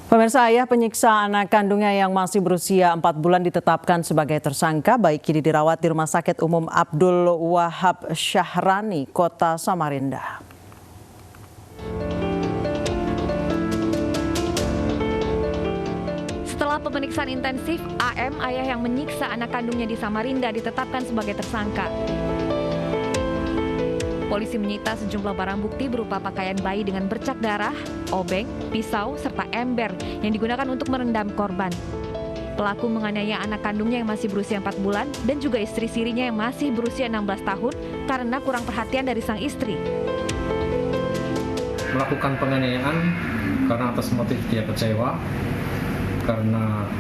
Pemirsa, ayah penyiksa anak kandungnya yang masih berusia 4 bulan ditetapkan sebagai tersangka, baik kini dirawat di Rumah Sakit Umum Abdul Wahab Syahrani, Kota Samarinda. Setelah pemeriksaan intensif, AM, ayah yang menyiksa anak kandungnya di Samarinda, ditetapkan sebagai tersangka. Polisi menyita sejumlah barang bukti berupa pakaian bayi dengan bercak darah, obeng, pisau, serta ember yang digunakan untuk merendam korban. Pelaku menganiaya anak kandungnya yang masih berusia 4 bulan dan juga istri sirinya yang masih berusia 16 tahun karena kurang perhatian dari sang istri. Melakukan penganiayaan karena atas motif dia kecewa, karena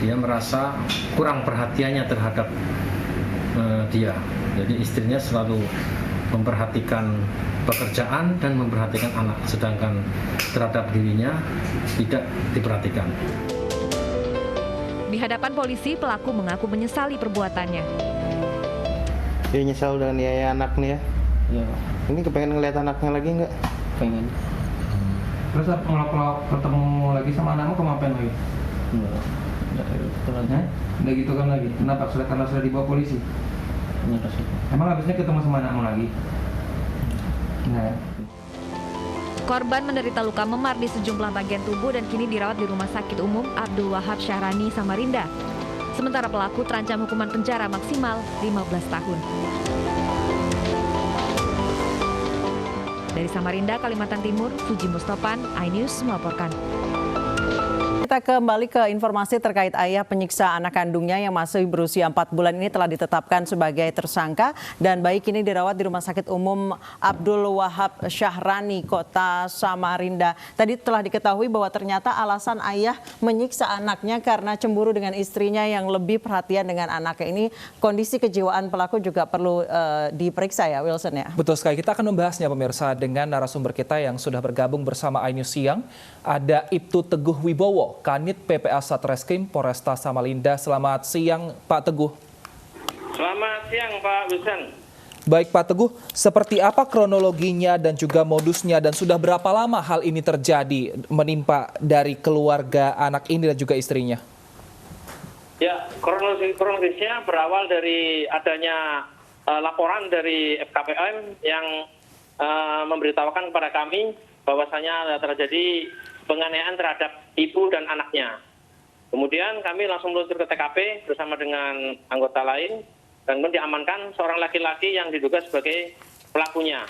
dia merasa kurang perhatiannya terhadap dia. Jadi istrinya selalu memperhatikan pekerjaan dan memperhatikan anak, sedangkan terhadap dirinya tidak diperhatikan. Di hadapan polisi, pelaku mengaku menyesali perbuatannya. Dia nyesal dengan niaya anak nih ya? Iya. Ini kepengen ngeliat anaknya lagi nggak? Pengen. Terus kalau ketemu lagi sama anakmu kemapain lagi? Nggak gitu kan lagi? Kenapa? Karena sudah dibawa polisi? Emang habisnya ketemu sama anakmu lagi? Nah. Korban menderita luka memar di sejumlah bagian tubuh dan kini dirawat di Rumah Sakit Umum Abdul Wahab Syahrani, Samarinda. Sementara pelaku terancam hukuman penjara maksimal 15 tahun. Dari Samarinda, Kalimantan Timur, Fuji Mustopan, iNews melaporkan. Kita kembali ke informasi terkait ayah penyiksa anak kandungnya yang masih berusia 4 bulan ini telah ditetapkan sebagai tersangka dan bayi kini dirawat di Rumah Sakit Umum Abdul Wahab Syahrani, Kota Samarinda. Tadi telah diketahui bahwa ternyata alasan ayah menyiksa anaknya karena cemburu dengan istrinya yang lebih perhatian dengan anaknya. Ini kondisi kejiwaan pelaku juga perlu diperiksa ya, Wilson ya. Betul sekali, kita akan membahasnya pemirsa dengan narasumber kita yang sudah bergabung bersama iNews Siang. Ada Ibtu Teguh Wibowo, Kanit PPA Satreskrim Polresta Samarinda. Selamat siang Pak Teguh. Selamat siang Pak Wilson. Baik Pak Teguh, seperti apa kronologinya dan juga modusnya dan sudah berapa lama hal ini terjadi menimpa dari keluarga anak ini dan juga istrinya? Ya, kronologisnya berawal dari adanya laporan dari FKPM yang memberitahukan kepada kami bahwasanya terjadi penganiayaan terhadap ibu dan anaknya. Kemudian kami langsung meluncur ke TKP bersama dengan anggota lain dan diamankan seorang laki-laki yang diduga sebagai pelakunya.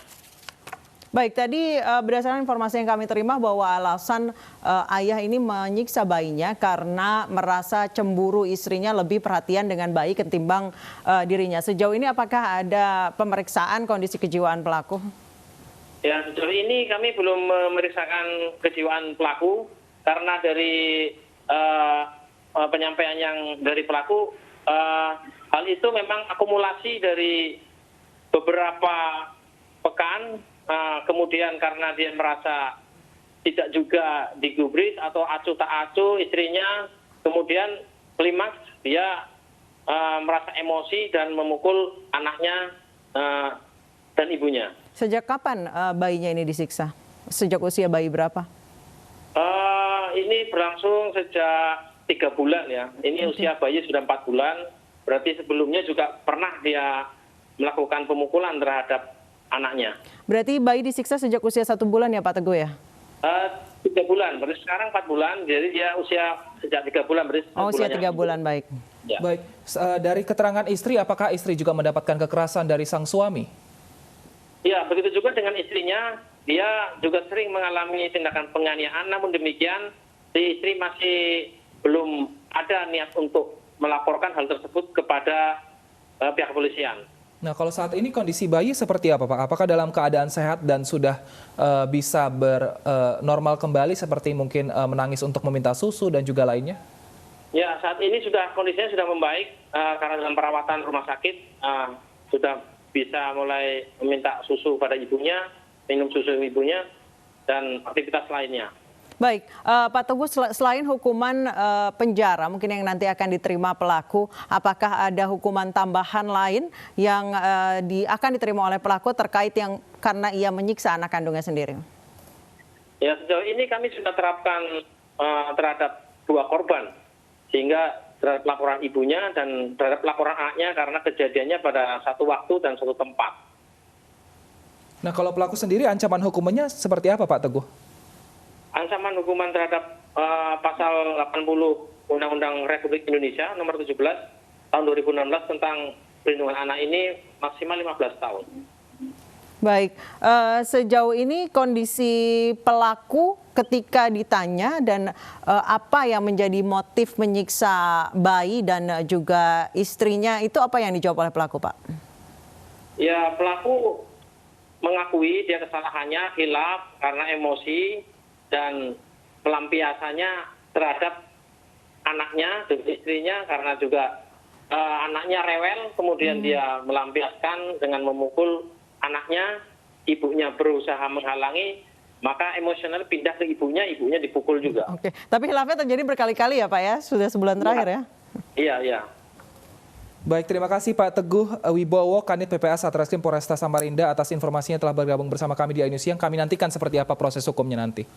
Baik, tadi berdasarkan informasi yang kami terima bahwa alasan ayah ini menyiksa bayinya karena merasa cemburu istrinya lebih perhatian dengan bayi ketimbang dirinya. Sejauh ini apakah ada pemeriksaan kondisi kejiwaan pelaku? Ya, sejauh ini kami belum memeriksakan kejiwaan pelaku karena dari penyampaian yang dari pelaku, hal itu memang akumulasi dari beberapa pekan, kemudian karena dia merasa tidak juga digubris atau acuh tak acuh istrinya, kemudian klimaks dia merasa emosi dan memukul anaknya dan ibunya. Sejak kapan bayinya ini disiksa? Sejak usia bayi berapa? Ini berlangsung sejak 3 bulan ya. Ini usia bayi sudah 4 bulan. Berarti sebelumnya juga pernah dia melakukan pemukulan terhadap anaknya. Berarti bayi disiksa sejak usia 1 bulan ya Pak Teguh ya? 3 bulan. Berarti sekarang 4 bulan. Jadi dia usia sejak 3 bulan. Berarti usia 3 bulan, baik. Ya. Baik, dari keterangan istri, apakah istri juga mendapatkan kekerasan dari sang suami? Ya, begitu juga dengan istrinya, dia juga sering mengalami tindakan penganiayaan, namun demikian si istri masih belum ada niat untuk melaporkan hal tersebut kepada pihak kepolisian. Nah, kalau saat ini kondisi bayi seperti apa Pak? Apakah dalam keadaan sehat dan sudah bisa bernormal kembali seperti mungkin menangis untuk meminta susu dan juga lainnya? Ya, saat ini kondisinya sudah membaik karena dalam perawatan rumah sakit sudah bisa mulai meminta susu pada ibunya, minum susu ibunya, dan aktivitas lainnya. Baik, Pak Teguh, selain hukuman penjara mungkin yang nanti akan diterima pelaku, apakah ada hukuman tambahan lain yang akan diterima oleh pelaku terkait yang karena ia menyiksa anak kandungnya sendiri? Ya, sejauh ini kami sudah terapkan terhadap 2 korban, sehingga terhadap laporan ibunya dan terhadap laporan anaknya karena kejadiannya pada satu waktu dan satu tempat. Nah, kalau pelaku sendiri ancaman hukumannya seperti apa, Pak Teguh? Ancaman hukuman terhadap pasal 80 Undang-Undang Republik Indonesia nomor 17 tahun 2016 tentang perlindungan anak ini maksimal 15 tahun. Baik, sejauh ini kondisi pelaku ketika ditanya dan apa yang menjadi motif menyiksa bayi dan juga istrinya itu apa yang dijawab oleh pelaku, Pak? Ya, pelaku mengakui dia kesalahannya hilaf karena emosi dan pelampiasannya terhadap anaknya dan istrinya karena juga anaknya rewel, kemudian dia melampiaskan dengan memukul anaknya, ibunya berusaha menghalangi, maka emosional pindah ke ibunya dipukul juga. Oke, tapi hilafnya terjadi berkali-kali ya Pak ya, sudah sebulan terakhir ya? Iya, iya. Baik, terima kasih Pak Teguh Wibowo, Kanit PPA Satreskrim Polresta Samarinda atas informasinya telah bergabung bersama kami di iNews Siang. Kami nantikan seperti apa proses hukumnya nanti.